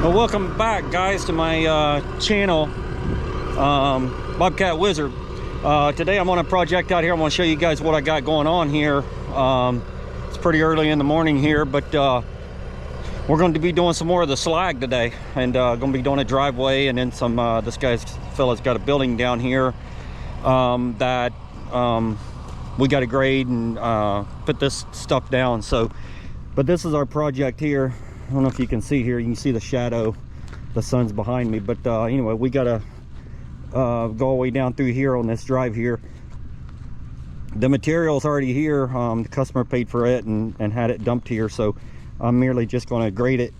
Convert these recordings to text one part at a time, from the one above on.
Well, welcome back, guys, to my channel, Bobcat Wizard. Today I'm on a project out here. I want to show you guys what I got going on here. It's pretty early in the morning here, but we're going to be doing some more of the slag today, and going to be doing a driveway, and then some. This fella's got a building down here that we got to grade and put this stuff down. So, but this is our project here. I don't know if you can see here. You can see the shadow. The sun's behind me. But anyway, we got to go all the way down through here on this drive here. The material's already here. The customer paid for it and had it dumped here. So I'm merely just going to grade it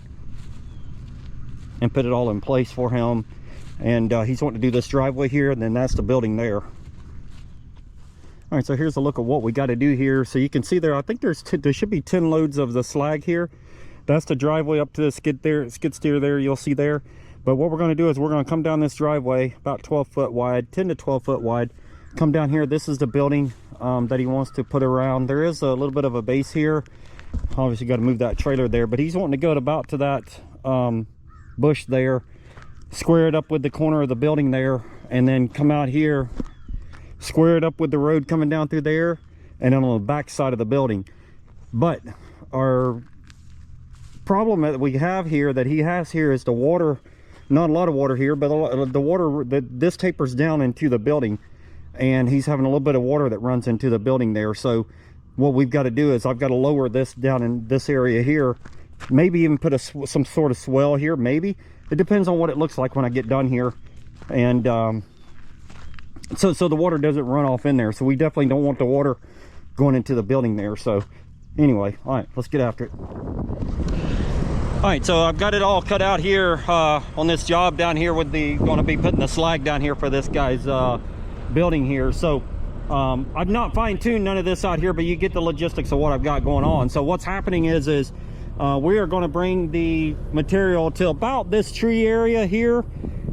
and put it all in place for him. And he's wanting to do this driveway here, and then that's the building there. All right, so here's a look at what we got to do here. So you can see there, I think there should be 10 loads of the slag here. That's the driveway up to the skid steer there, you'll see there. But what we're going to do is we're going to come down this driveway about 12 foot wide, 10 to 12 foot wide. Come down here. This is the building that he wants to put around. There is a little bit of a base here. Obviously got to move that trailer there, but he's wanting to go about to that bush there, square it up with the corner of the building there, and then come out here, square it up with the road coming down through there, and then on the back side of the building. But our problem that we have here, that he has here, is the water. Not a lot of water here, but the water, this tapers down into the building, and he's having a little bit of water that runs into the building there. So what we've got to do is I've got to lower this down in this area here, maybe even put some sort of swell here. Maybe it depends on what it looks like when I get done here. And so the water doesn't run off in there. So we definitely don't want the water going into the building there. So anyway, all right, let's get after it. All right, so I've got it all cut out here on this job down here with going to be putting the slag down here for this guy's building here. So I've not fine-tuned none of this out here, but you get the logistics of what I've got going on. So what's happening is we are going to bring the material to about this tree area here,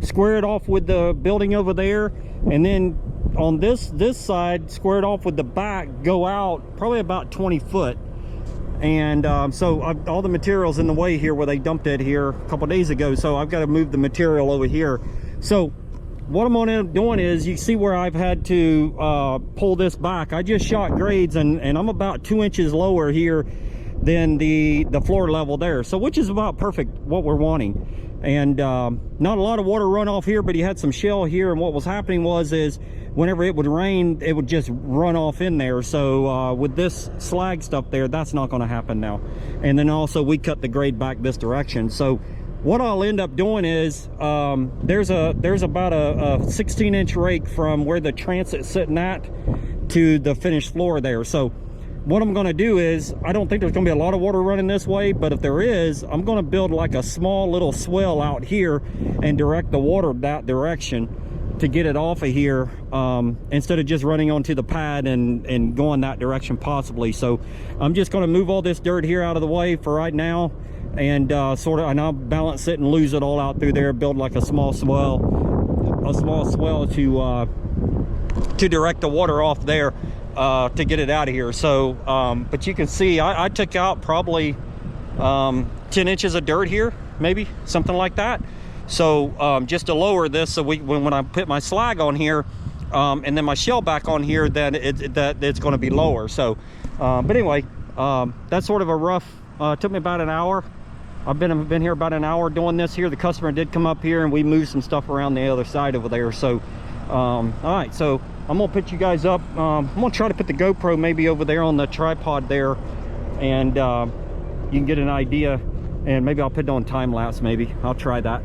square it off with the building over there, and then on this side, square it off with the back, go out probably about 20 foot. And so all the material's in the way here where they dumped it here a couple days ago. So I've got to move the material over here. So what I'm going to end up doing is, you see where I've had to pull this back. I just shot grades, and I'm about 2 inches lower here than the floor level there. So which is about perfect what we're wanting. And not a lot of water runoff here, but he had some shell here. And what was happening is whenever it would rain, it would just run off in there. So with this slag stuff there, that's not going to happen now. And then also we cut the grade back this direction. So what I'll end up doing is there's about a 16-inch rake from where the transit's sitting at to the finished floor there. So what I'm going to do is, I don't think there's going to be a lot of water running this way, but if there is, I'm going to build like a small little swell out here and direct the water that direction to get it off of here, instead of just running onto the pad and going that direction possibly. So I'm just going to move all this dirt here out of the way for right now, and and I'll balance it and lose it all out through there, build like a small swell to direct the water off there to get it out of here. So but you can see I took out probably 10 inches of dirt here, maybe something like that. So just to lower this, so when I put my slag on here and then my shell back on here, then it's going to be lower. So but anyway, that's sort of a rough, took me about an hour. I've been here about an hour doing this here. The customer did come up here and we moved some stuff around the other side over there. So all right, so I'm gonna put you guys up. I'm gonna try to put the GoPro maybe over there on the tripod there, and you can get an idea, and maybe I'll put it on time lapse. Maybe I'll try that.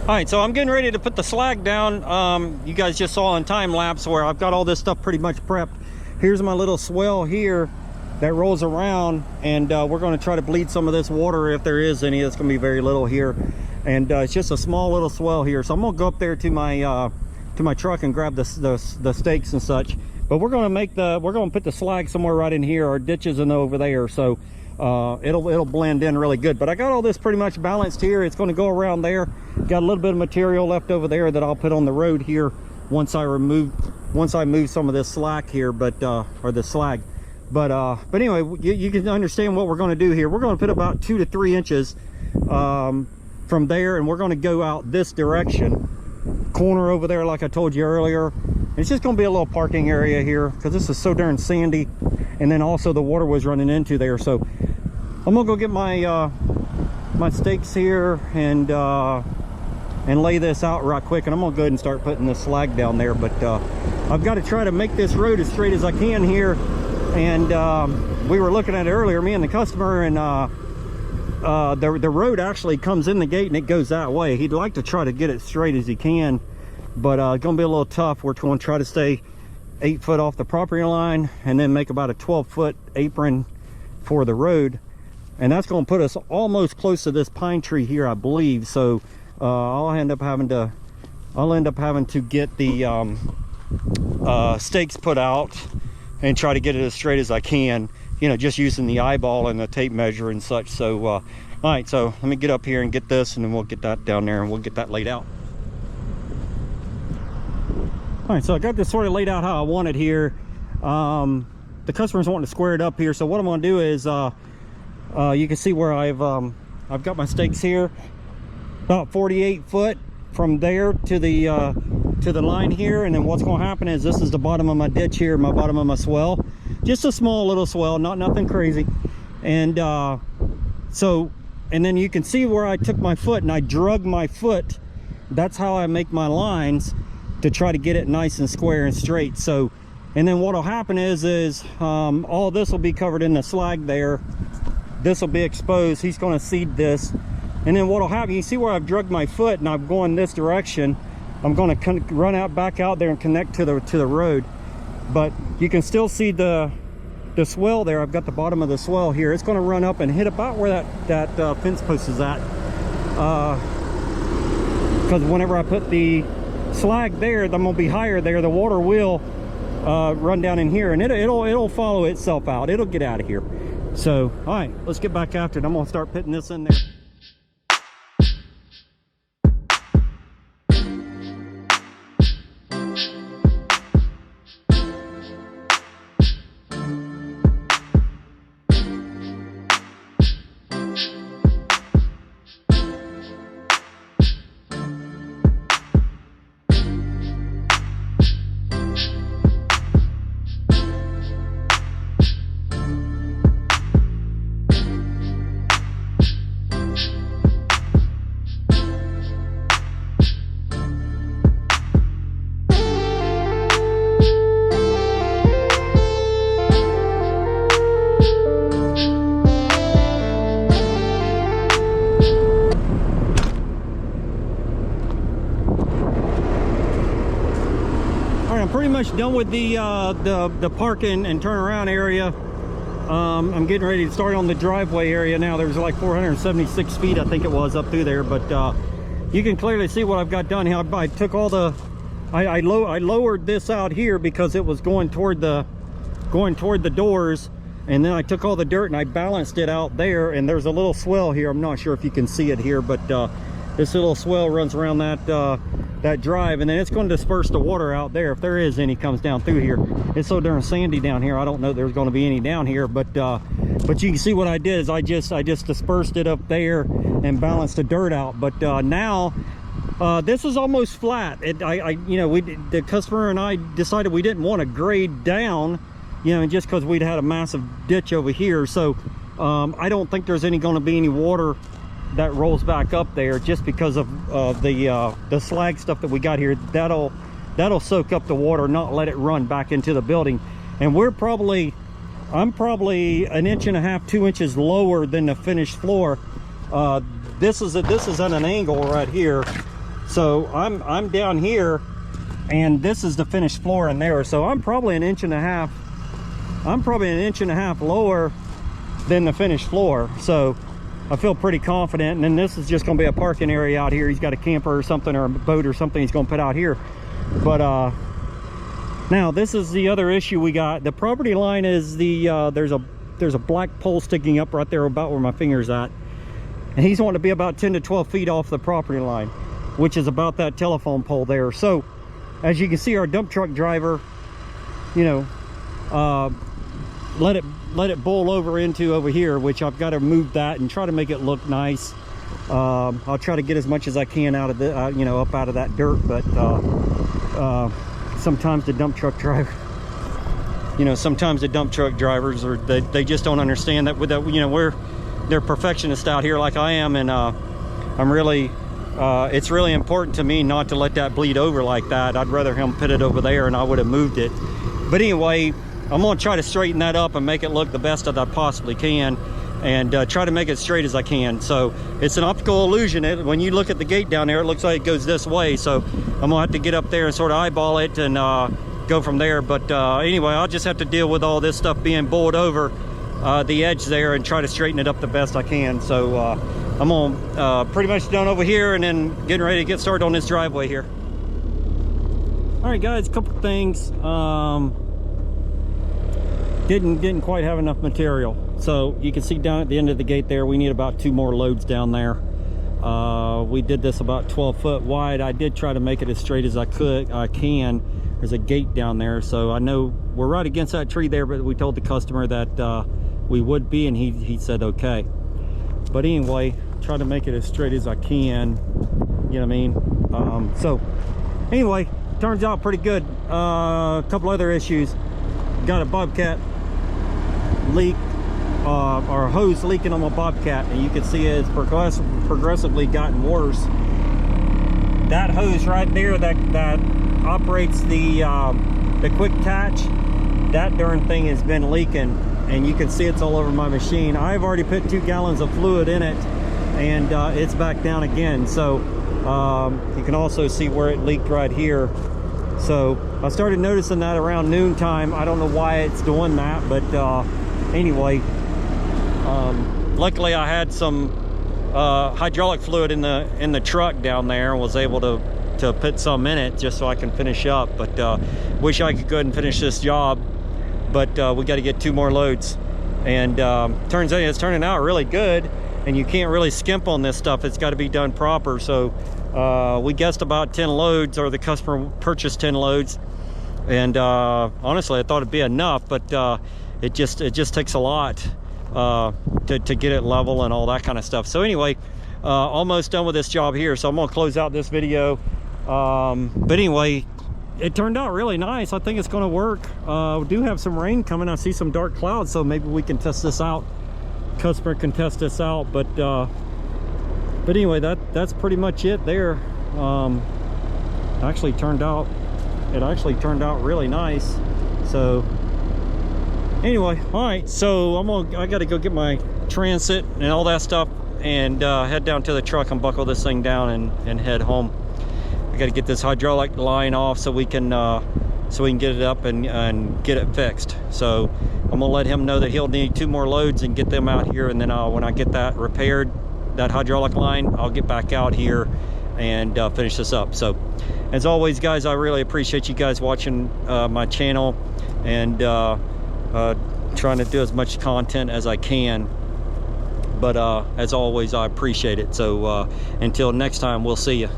All right, so I'm getting ready to put the slag down. You guys just saw on time lapse where I've got all this stuff pretty much prepped. Here's my little swell here that rolls around, and we're going to try to bleed some of this water if there is any. It's going to be very little here, and it's just a small little swell here. So I'm going to go up there to my truck and grab the stakes and such. But we're going to put the slag somewhere right in here. Our ditches and over there, so it'll blend in really good. But I got all this pretty much balanced here. It's going to go around there. Got a little bit of material left over there that I'll put on the road here once I move some of this slack here, or the slag. But anyway, you can understand what we're going to do here. We're going to put about 2 to 3 inches from there, and we're going to go out this direction, corner over there, like I told you earlier. It's just going to be a little parking area here because this is so darn sandy, and then also the water was running into there. So I'm gonna go get my my stakes here and lay this out right quick, and I'm gonna go ahead and start putting the slag down there. But I've got to try to make this road as straight as I can here. And we were looking at it earlier, me and the customer, and the road actually comes in the gate and it goes that way. He'd like to try to get it straight as he can, but it's gonna be a little tough. We're going to try to stay 8 foot off the property line and then make about a 12-foot apron for the road, and that's going to put us almost close to this pine tree here, I believe. So I'll end up having to get the stakes put out and try to get it as straight as I can, you know, just using the eyeball and the tape measure and such. So all right, so let me get up here and get this, and then we'll get that down there and we'll get that laid out. All right, so I got this sort of laid out how I want it here. The customer's wanting to square it up here, so what I'm going to do is you can see where I've got my stakes here, about 48 foot from there to the line here. And then what's going to happen is this is the bottom of my ditch here, my bottom of my swell, just a small little swell, nothing crazy. And and then you can see where I took my foot and I drug my foot. That's how I make my lines, to try to get it nice and square and straight. So, and then what'll happen is all this will be covered in the slag there. This will be exposed. He's going to seed this, and then what'll happen, you see where I've drugged my foot and I'm going this direction. I'm going to run back out there and connect to the road, but you can still see the swell there. I've got the bottom of the swell here. It's going to run up and hit about where that fence post is at, because whenever I put the slag there, I'm gonna be higher there. The water will run down in here, and it'll follow itself out. It'll get out of here. So all right, let's get back after it. I'm gonna start putting this in there. Pretty much done with the parking and turnaround area. I'm getting ready to start on the driveway area now. There's like 476 feet, I think it was, up through there, but you can clearly see what I've got done here. I took all the I lowered this out here because it was going toward the doors, and then I took all the dirt and I balanced it out there, and there's a little swell here. I'm not sure if you can see it here, but this little swell runs around that drive, and then it's going to disperse the water out there, if there is any, comes down through here. It's so darn sandy down here. I don't know there's going to be any down here, but you can see what I did is I just dispersed it up there and balanced the dirt out. But now this is almost flat. The customer and I decided we didn't want to grade down, just because we'd had a massive ditch over here. So I don't think there's going to be any water that rolls back up there, just because of the slag stuff that we got here. That'll soak up the water, not let it run back into the building. And I'm probably 1.5 inches, 2 inches lower than the finished floor. This is at an angle right here, So I'm down here, and this is the finished floor in there. So I'm probably an inch and a half lower than the finished floor. So I feel pretty confident. And then this is just going to be a parking area out here. He's got a camper or something, or a boat or something he's going to put out here. But now this is the other issue we got. The property line is the there's a black pole sticking up right there about where my finger's at, and he's wanting to be about 10 to 12 feet off the property line, which is about that telephone pole there. So as you can see, our dump truck driver, you know, let it bowl over here, which I've got to move that and try to make it look nice. I'll try to get as much as I can out of the you know, up out of that dirt, but sometimes the dump truck driver, you know, sometimes the dump truck drivers are, they just don't understand that. With that, you know, they're perfectionists out here like I am, and I'm really it's really important to me not to let that bleed over like that. I'd rather him put it over there, and I would have moved it. But anyway, I'm gonna try to straighten that up and make it look the best that I possibly can, and try to make it straight as I can. So it's an optical illusion. When you look at the gate down there, it looks like it goes this way. So I'm gonna have to get up there and sort of eyeball it and go from there. But anyway, I'll just have to deal with all this stuff being bowled over the edge there and try to straighten it up the best I can. So I'm gonna pretty much done over here, and then getting ready to get started on this driveway here. All right, guys, a couple things. Didn't quite have enough material. So you can see down at the end of the gate there, we need about 2 more loads down there. We did this about 12 foot wide. I did try to make it as straight as I can. There's a gate down there, so I know we're right against that tree there, but we told the customer that we would be, and he said okay. But anyway, try to make it as straight as I can, you know what I mean? So anyway, turns out pretty good. A couple other issues. Got a Bobcat leak, or hose leaking on my Bobcat, and you can see it's progressively gotten worse. That hose right there that operates the quick attach, that darn thing has been leaking, and you can see it's all over my machine. I've already put 2 gallons of fluid in it, and it's back down again. So you can also see where it leaked right here. So I started noticing that around noon time. I don't know why it's doing that, but anyway, luckily I had some hydraulic fluid in the truck down there, and was able to put some in it just so I can finish up. But wish I could go ahead and finish this job, but we got to get 2 more loads, and turns out it's turning out really good. And you can't really skimp on this stuff. It's got to be done proper. So we guessed about 10 loads, or the customer purchased 10 loads, and honestly I thought it'd be enough, but it just takes a lot to get it level and all that kind of stuff. So anyway, almost done with this job here, so I'm gonna close out this video. But anyway, it turned out really nice. I think it's gonna work. We do have some rain coming. I see some dark clouds, so maybe we can test this out. Customer can test this out. But anyway, that's pretty much it there. It actually turned out really nice. So anyway, all right, so I gotta go get my transit and all that stuff, and head down to the truck and buckle this thing down and head home. I gotta get this hydraulic line off so we can get it up and get it fixed. So I'm gonna let him know that he'll need 2 more loads and get them out here, and then when I get that repaired, that hydraulic line, I'll get back out here and finish this up. So as always, guys, I really appreciate you guys watching my channel, and trying to do as much content as I can. But as always, I appreciate it. So until next time, we'll see you.